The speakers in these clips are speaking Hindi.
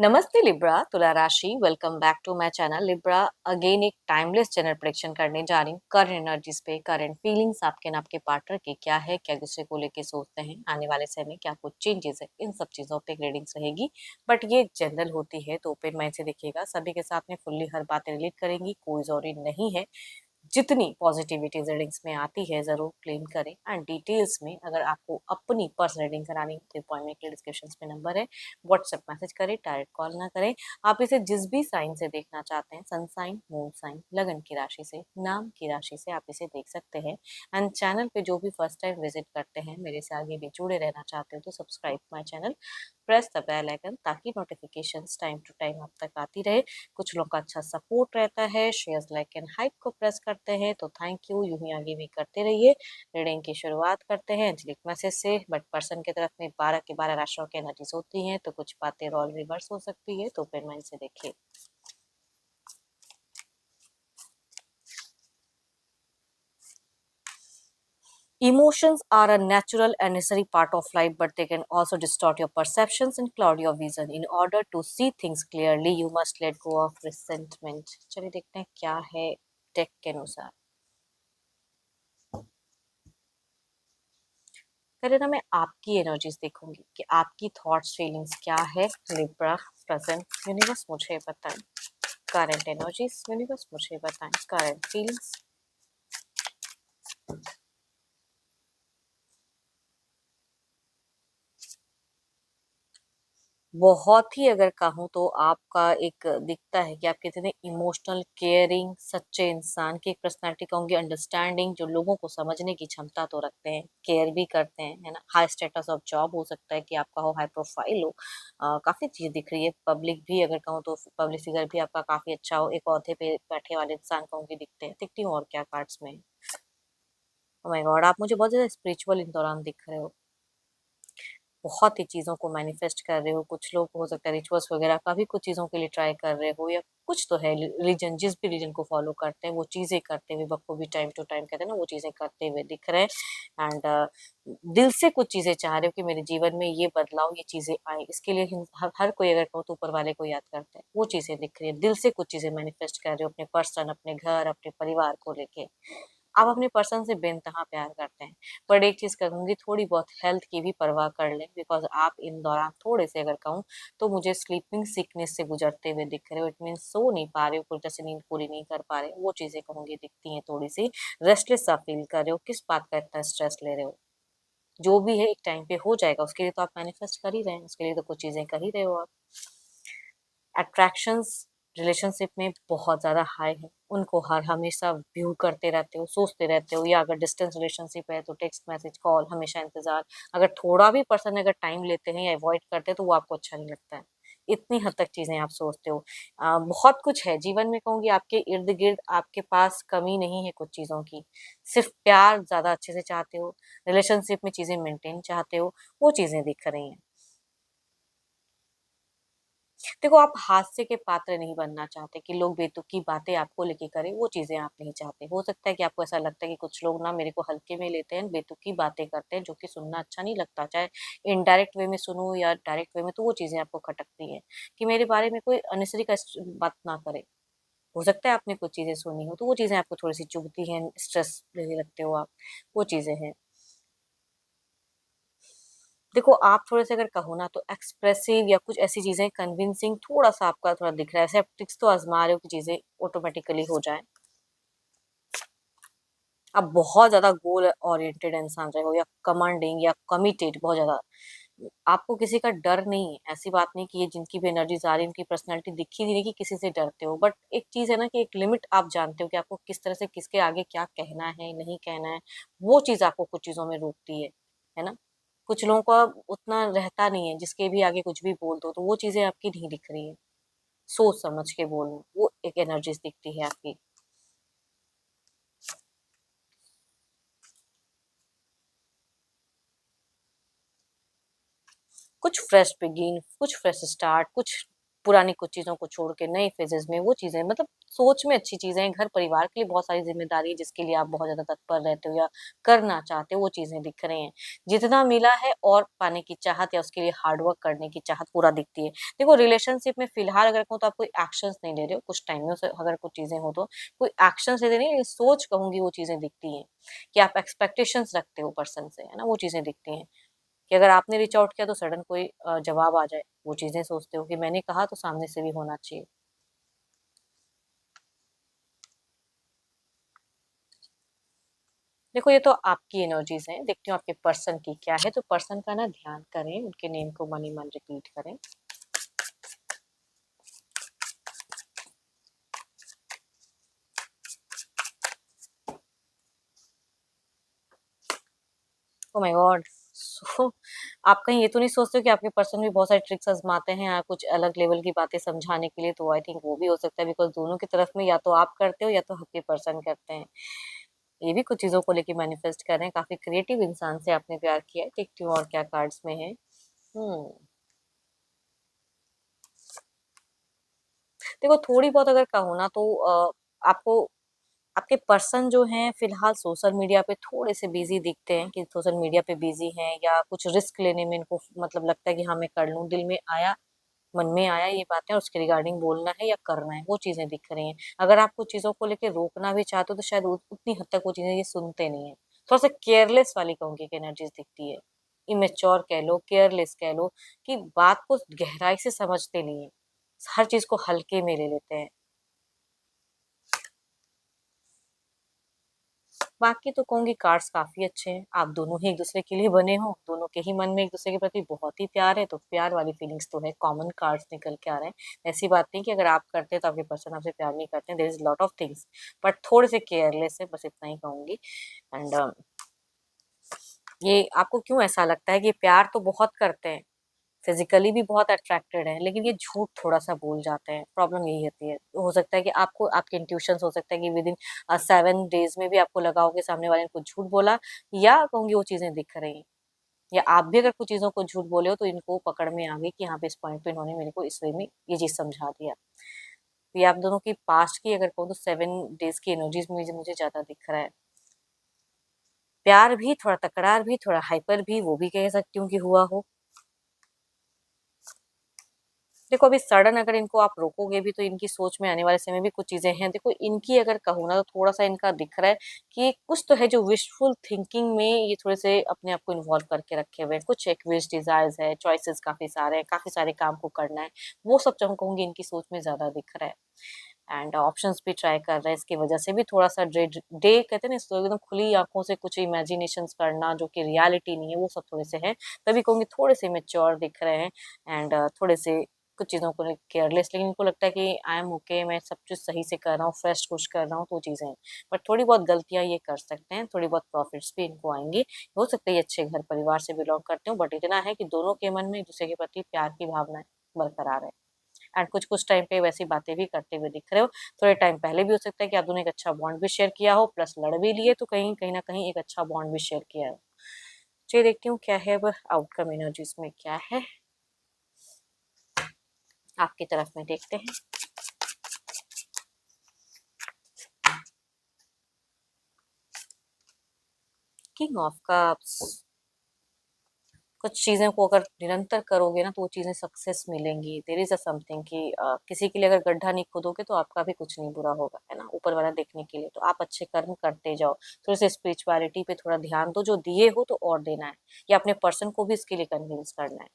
नमस्ते लिब्रा, तुला राशि। Welcome back to my channel Libra. Again एक टाइमलेस जनरल प्रेडिक्शन करने जा रही हूँ करंट एनर्जीज पे, करंट फीलिंग्स आपके एंड आपके पार्टनर की क्या है, क्या दूसरे को लेके सोचते हैं, आने वाले समय में क्या कुछ चेंजेस है, इन सब चीजों पे रीडिंग्स रहेगी। बट ये जनरल होती है तो ओपन माइंड से देखिएगा, सभी के साथ में फुल्ली हर बात रिलेट करेंगी, कोई जरूरी नहीं है। जितनी पॉजिटिविटी रीडिंग्स में आती है जरूर क्लेम करें। एंड डिटेल्स में अगर आपको अपनी पर्सनल रीडिंग करानी है तो अपॉइंटमेंट के डिस्क्रिप्शन में नंबर है, व्हाट्सएप मैसेज करें, डायरेक्ट कॉल ना करें। आप इसे जिस भी साइन से देखना चाहते हैं, सन साइन, मून साइन, लगन की राशि से, नाम की राशि से आप इसे देख सकते हैं। एंड चैनल पे जो भी फर्स्ट टाइम विजिट करते हैं, मेरे से आगे भी जुड़े रहना चाहते हो तो subscribe my channel, press the bell icon ताकि नोटिफिकेशंस टाइम टू टाइम आप तक आती रहे। कुछ लोग का अच्छा सपोर्ट रहता है, शेयर्स लाइक एंड हाइप को प्रेस करते हैं तो थैंक यू, यूं ही आगे भी करते रहिए। रीडिंग की शुरुआत करते हैं एंजेलिक मैसेज से। बट पर्सन की तरफ में 12 के 12 राशियों की एनर्जीज होती हैं तो कुछ बातें रोल रिवर्स हो सकती है, तो ओपन माइंड से देखिए। Emotions are a natural and necessary part of life, but they can also distort your perceptions and cloud your vision. In order to see things clearly, you must let go of resentment. चलिए देखते हैं क्या है टेक के अनुसार। पहले ना मैं आपकी एनर्जीज देखूंगी कि आपकी थॉट्स फीलिंग्स क्या है। लिब्रा प्रेजेंट, यूनिवर्स मुझे बताएं करंट एनर्जीज, यूनिवर्स मुझे बताएं करंट फीलिंग्स। बहुत ही अगर कहूँ तो आपका एक दिखता है कि आप कितने इमोशनल, केयरिंग, सच्चे इंसान की एक पर्सनालिटी कहूंगी। अंडरस्टैंडिंग, जो लोगों को समझने की क्षमता तो रखते हैं, केयर भी करते हैं, है ना। हाई स्टेटस ऑफ जॉब हो सकता है कि आपका हो, हाई प्रोफाइल हो। काफी चीज दिख रही है। पब्लिक भी अगर कहूँ तो पब्लिक फिगर भी आपका काफी अच्छा हो, एक औहदे पे बैठे वाले इंसान कहूंगी दिखते हैं, दिखती हूँ और क्या कार्ड्स में। ओ माय गॉड, आप मुझे बहुत ज्यादा स्पिरिचुअल इन दौरान दिख रहे हो। बहुत ही चीज़ों को मैनिफेस्ट कर रहे हो। कुछ लोग हो सकता है रिचुअल्स वगैरह का भी कुछ चीज़ों के लिए ट्राई कर रहे हो, या कुछ तो है रिलीजन, जिस भी रिलीजन को फॉलो करते हैं वो चीज़ें करते हुए बखूबी टाइम टू टाइम कहते हैं ना, वो चीज़ें करते हुए दिख रहे हैं। एंड दिल से कुछ चीज़ें चाह रहे हो कि मेरे जीवन में ये बदलाव, ये चीज़ें आए। इसके लिए हर कोई अगर कहूँ तो ऊपर वाले को याद करता है, वो चीज़ें दिख रही है। दिल से कुछ चीज़ें मैनिफेस्ट कर रहे हो अपने पर्सन, अपने घर, अपने परिवार को लेके। आप अपने पर्सन से बेइंतहा प्यार करते हैं। पर एक चीज कहूंगी, थोड़ी बहुत हेल्थ की भी परवाह कर लें, बिकॉज आप इन दौरान थोड़े से अगर कहूँ तो मुझे स्लीपिंग सिकनेस से गुजरते हुए दिख रहे हो। इट मीन सो नहीं पा रहे हो, पूरी तरह से नींद पूरी नहीं कर पा रहे हो, वो चीजें कहूंगी दिखती हैं। थोड़ी सी रेस्टलेस सा फील कर रहे हो, किस बात का इतना स्ट्रेस ले रहे हो। जो भी है एक टाइम पे हो जाएगा, उसके लिए तो आप मैनिफेस्ट कर ही रहे हैं, उसके लिए तो कुछ चीजें कर ही रहे हो आप। अट्रैक्शंस रिलेशनशिप में बहुत ज़्यादा हाई है, उनको हर हमेशा व्यू करते रहते हो, सोचते रहते हो। या अगर डिस्टेंस रिलेशनशिप है तो टेक्स्ट मैसेज कॉल हमेशा इंतजार। अगर थोड़ा भी पर्सन अगर टाइम लेते हैं या अवॉइड करते हैं तो वो आपको अच्छा नहीं लगता है। इतनी हद तक चीजें आप सोचते हो। बहुत कुछ है जीवन में कहूंगी, आपके इर्द गिर्द आपके पास कमी नहीं है कुछ चीजों की। सिर्फ प्यार ज्यादा अच्छे से चाहते हो, रिलेशनशिप में चीजें मेंटेन चाहते हो, वो चीजें दिख रही हैं। देखो, आप हास्य के पात्र नहीं बनना चाहते कि लोग बेतुकी बातें आपको लेके करें, वो चीजें आप नहीं चाहते। हो सकता है कि आपको ऐसा लगता है कि कुछ लोग ना मेरे को हल्के में लेते हैं, बेतुकी बातें करते हैं जो कि सुनना अच्छा नहीं लगता, चाहे इनडायरेक्ट वे में सुनो या डायरेक्ट वे में, तो वो चीजें आपको खटकती है कि मेरे बारे में कोई अननेसेसरी का बात ना करे। हो सकता है आपने कुछ चीजें सुनी हो तो वो चीजें आपको थोड़ी सी चुभती हैं, स्ट्रेस लेने लगते हो आप, वो चीजें हैं। देखो, आप थोड़े से अगर कहो ना तो एक्सप्रेसिव या कुछ ऐसी चीजें कन्विंसिंग थोड़ा सा आपका थोड़ा दिख रहा है। ऐसे आप ट्रिक्स तो आजमा रहे हो कि चीजें ऑटोमेटिकली हो जाए। आप बहुत ज्यादा गोल ओरिएंटेड इंसान रहे हो, या कमांडिंग या कमिटेड बहुत ज्यादा। आपको किसी का डर नहीं है, ऐसी बात नहीं कि ये जिनकी भी एनर्जीज आ रही है उनकी पर्सनैलिटी दिखी नहीं रही कि किसी से डरते हो। बट एक चीज है ना कि एक लिमिट आप जानते हो कि आपको किस तरह से किसके आगे क्या कहना है, नहीं कहना है। वो चीज आपको कुछ चीजों में रोकती है ना। कुछ लोगों का उतना रहता नहीं है, जिसके भी आगे कुछ भी बोल दो तो वो चीजें आपकी नहीं दिख रही है। सोच समझ के बोलना, वो एक एनर्जीज दिखती है आपकी। कुछ फ्रेश बिगिन, कुछ फ्रेश स्टार्ट, कुछ पुरानी कुछ चीजों को छोड़ के नए फेजेस में वो चीजें, मतलब सोच में अच्छी चीजें हैं, घर परिवार के लिए बहुत सारी जिम्मेदारी है जिसके लिए आप बहुत ज्यादा तत्पर रहते हो या करना चाहते हो, वो चीजें दिख रही हैं। जितना मिला है और पाने की चाहत या उसके लिए हार्डवर्क करने की चाहत पूरा दिखती है। देखो रिलेशनशिप में फिलहाल अगर कहूँ तो आप कोई एक्शंस नहीं ले रहे हो, कुछ टाइम में से अगर कुछ चीजें हो तो कोई एक्शंस ले रहे नहीं, सोच कहूंगी वो चीजें दिखती हैं कि आप एक्सपेक्टेशंस रखते हो पर्सन से, है ना, वो चीजें दिखती हैं कि अगर आपने रीच आउट किया तो सडन कोई जवाब आ जाए, वो चीजें सोचते हो कि मैंने कहा तो सामने से भी होना चाहिए। देखो ये तो आपकी एनर्जीज हैं, देखती हूँ आपके पर्सन की क्या है, तो पर्सन का ना ध्यान करें, उनके नेम को मन ही मन रिपीट करें। Oh my God. सो आप कहीं ये तो नहीं सोचते हो कि आपके पर्सन भी बहुत सारे ट्रिक्स आजमाते हैं या कुछ अलग लेवल की बातें समझाने के लिए, तो आई थिंक वो भी हो सकता है, बिकॉज दोनों की तरफ में या तो आप करते हो या तो आपके पर्सन करते हैं। ये भी कुछ चीजों को लेके मैनिफेस्ट कर रहे हैं, काफी क्रिएटिव इंसान से आपने प्यार किया है। देखती हूँ और क्या कार्ड्स में है। देखो थोड़ी बहुत अगर कहूँ ना तो आपको आपके पर्सन जो हैं फिलहाल सोशल मीडिया पे थोड़े से बिजी दिखते हैं, कि सोशल मीडिया पे बिजी हैं या कुछ रिस्क लेने में इनको मतलब लगता है कि हाँ मैं कर लूँ, दिल में आया, मन में आया ये बातें और उसके रिगार्डिंग बोलना है या करना है, वो चीजें दिख रही हैं। अगर आप कुछ चीजों को लेकर रोकना भी चाहते हो तो शायद उतनी हद तक वो चीजें ये सुनते नहीं है। थोड़ा सा केयरलेस वाली कहूंगी कि एनर्जीज दिखती है, इमेच्योर कह लो, केयरलेस कह लो, कि बात को गहराई से समझते नहीं है, हर चीज को हल्के में ले लेते हैं। बाकी तो कहूंगी कार्ड्स काफी अच्छे हैं, आप दोनों ही एक दूसरे के लिए बने हो, दोनों के ही मन में एक दूसरे के प्रति बहुत ही प्यार है, तो प्यार वाली फीलिंग्स तो है, कॉमन कार्ड्स निकल के आ रहे हैं। ऐसी बात नहीं कि अगर आप करते हैं तो आपके पर्सन आपसे प्यार नहीं करते हैं, there is lot of things, but थोड़े से केयरलेस है, बस इतना ही कहूंगी। एंड ये आपको क्यों ऐसा लगता है कि प्यार तो बहुत करते हैं, फिजिकली भी बहुत अट्रैक्टेड है, लेकिन ये झूठ थोड़ा सा बोल जाते हैं, प्रॉब्लम यही होती है। तो हो सकता है कि आपको आपके इंट्यूशन हो सकता है कि विद इन 7 डेज में भी आपको लगा हो कि सामने वाले ने कुछ झूठ बोला, या कहूंगी वो चीजें दिख रही हैं, या आप भी अगर कुछ चीजों को झूठ बोले हो तो इनको पकड़ में आ गई कि यहाँ पे इस पॉइंट पे इन्होंने मेरे को इस वे में ये चीज समझा दिया। तो ये आप दोनों की पास्ट की अगर कहूँ तो 7 डेज की एनर्जीज में मुझे मुझे ज्यादा दिख रहा है। प्यार भी थोड़ा, तकरार भी थोड़ा, हाइपर भी, वो भी कह सकती हूँ कि हुआ हो। देखो अभी सडन अगर इनको आप रोकोगे भी तो इनकी सोच में आने वाले समय भी कुछ चीजें हैं। देखो इनकी अगर कहूँ ना तो थोड़ा सा इनका दिख रहा है कि कुछ तो है जो विशफुल थिंकिंग में ये थोड़े से अपने आप को इन्वॉल्व करके रखे हुए हैं, कुछ एक विश डिजायर्स है, चॉइसेस काफी सारे हैं, काफी सारे काम को करना है, वो सब जो कहूंगी इनकी सोच में ज्यादा दिख रहा है। एंड ऑप्शंस भी ट्राई कर रहे हैं, इसकी वजह से भी थोड़ा सा डे डे कहते हैं ना, इसको एकदम खुली आंखों से कुछ इमेजिनेशंस करना जो कि रियलिटी नहीं है, वो सब थोड़े से है, तभी कहूंगी थोड़े से मेच्योर दिख रहे हैं। एंड थोड़े से कुछ चीज़ों को केयरलेस, लेकिन इनको लगता है कि आई एम ओके, मैं सब चीज़ सही से कर रहा हूँ, फ्रेश कुछ कर रहा हूँ, तो चीज़ें हैं। बट थोड़ी बहुत गलतियां ये कर सकते हैं, थोड़ी बहुत प्रॉफिट्स भी इनको आएंगी। हो सकता है ये अच्छे घर परिवार से बिलोंग करते हो, बट इतना है कि दोनों के मन में एक दूसरे के प्रति प्यार की भावनाएं बरकरार है। एंड कुछ कुछ टाइम पे वैसी बातें भी करते हुए दिख रहे हो। थोड़े टाइम पहले भी हो सकता है कि आप दोनों एक अच्छा बॉन्ड भी शेयर किया हो, प्लस लड़ भी लिए, तो कहीं कहीं ना कहीं एक अच्छा बॉन्ड भी शेयर किया है। चलिए देखती हूँ क्या है अब आउटकम एनर्जीज में क्या है, आपकी तरफ में देखते हैं। King of cups. कुछ चीजें को अगर निरंतर करोगे ना तो वो चीजें सक्सेस मिलेंगी। देयर इज अ समथिंग कि किसी के लिए अगर गड्ढा नहीं खोदोगे तो आपका भी कुछ नहीं बुरा होगा, है ना, ऊपर वाला देखने के लिए। तो आप अच्छे कर्म करते जाओ, थोड़े से स्पिरिचुअलिटी पे थोड़ा ध्यान दो, जो दिए हो तो और देना है, या अपने पर्सन को भी इसके लिए कन्विंस करना है।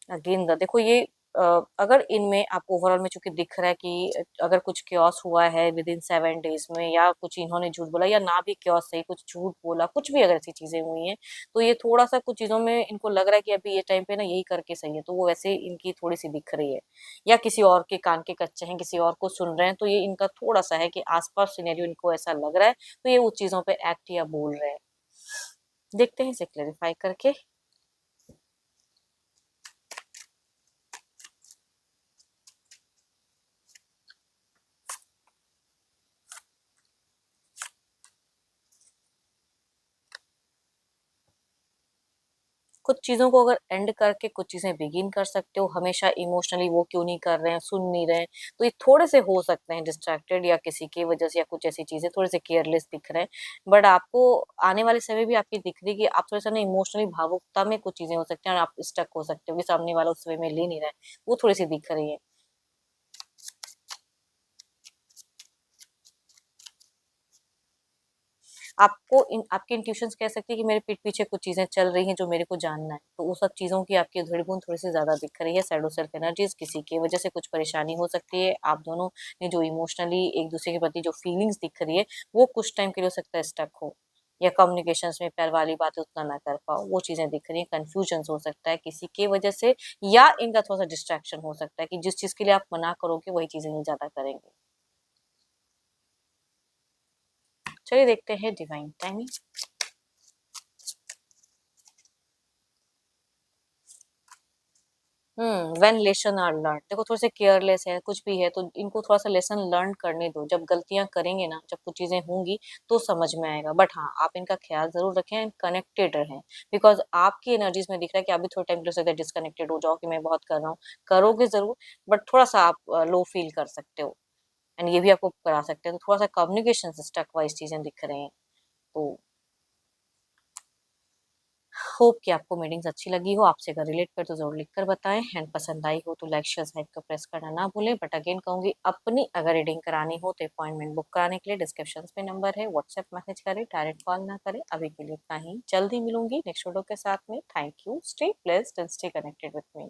अगेन देखो ये अगर इनमें आपको ओवरऑल में चूंकि दिख रहा है कि अगर कुछ क्योस हुआ है विद इन 7 डेज में, या कुछ इन्होंने झूठ बोला, या ना भी क्योस सही कुछ झूठ बोला, कुछ भी अगर ऐसी चीजें हुई हैं, तो ये थोड़ा सा कुछ चीजों में इनको लग रहा है कि अभी ये टाइम पे ना यही करके सही है, तो वो वैसे इनकी थोड़ी सी दिख रही है, या किसी और के कान के कच्चे हैं, किसी और को सुन रहे हैं, तो ये इनका थोड़ा सा है कि आसपास सिनेरियो इनको ऐसा लग रहा है, तो ये उस चीजों पे एक्ट या बोल रहे हैं। देखते हैं इसे क्लेरिफाई करके। कुछ चीज़ों को अगर एंड करके कुछ चीज़ें बिगिन कर सकते हो, हमेशा इमोशनली वो क्यों नहीं कर रहे हैं, सुन नहीं रहे हैं, तो ये थोड़े से हो सकते हैं डिस्ट्रैक्टेड या किसी की वजह से या कुछ ऐसी चीज़ें थोड़े से केयरलेस दिख रहे हैं। बट आपको आने वाले समय भी आपकी दिख रही है कि आप थोड़ा-सा ना इमोशनली भावुकता में कुछ चीज़ें हो सकती हैं और आप स्टक हो सकते हो कि सामने वाला उस वे में ले नहीं रहा है, वो थोड़ी-सी दिख रही है। आपको आपके इंट्यूशंस कह सकती है कि मेरे पीठ पीछे कुछ चीज़ें चल रही हैं जो मेरे को जानना है। तो वो सब चीज़ों की आपकी धुड़बुन थोड़ी-सी ज़्यादा दिख रही है, शैडो सेल्फ एनर्जीज़ किसी की वजह से कुछ परेशानी हो सकती है। आप दोनों ने जो इमोशनली एक-दूसरे के प्रति जो फीलिंग्स दिख रही है, वो कुछ टाइम के लिए हो सकता है स्टक हो या कम्युनिकेशंस में प्यार वाली बातें उतना ना कर पाओ, वो चीज़ें दिख रही हैं। कन्फ्यूजन्स हो सकता है किसी की वजह से या इनका थोड़ा-सा डिस्ट्रैक्शन हो सकता है कि जिस चीज़ के लिए आप मना करोगे, वही चीज़ें ये ज़्यादा करेंगे। चलिए देखते हैं divine timing. When lesson are learn, देखो थोड़े से केयरलेस है कुछ भी है तो इनको थोड़ा सा लेसन लर्न करने दो। जब गलतियां करेंगे ना, जब कुछ चीजें होंगी तो समझ में आएगा। बट हाँ, आप इनका ख्याल जरूर रखें एंड कनेक्टेड रहें, बिकॉज आपकी एनर्जीज में दिख रहा है कि अभी थोड़ा टाइम के लिए डिस्कनेक्टेड हो जाओ कि मैं बहुत कर रहा हूँ। करोगे जरूर, बट थोड़ा सा आप लो फील कर सकते हो एंड ये भी आपको करा सकते हैं। तो थोड़ा सा कम्युनिकेशन स्टक वाइज चीजें दिख रही हैं। तो होप कि आपको मीटिंग्स अच्छी लगी हो। आपसे अगर रिलेट कर तो ज़रूर लिख कर बताएँ एंड पसंद आई हो तो लाइक शेयर सब्सक्राइब को प्रेस करना ना भूलें। बट अगेन कहूँगी, अपनी अगर रीडिंग करानी हो तो अपॉइंटमेंट बुक कराने के लिए डिस्क्रिप्शन में नंबर है, व्हाट्सएप मैसेज करें, डायरेक्ट कॉल ना करें। अभी के लिए इतना ही, जल्दी मिलूंगी नेक्स्ट वीडियो के साथ में। Thank you, stay blessed and stay connected with me.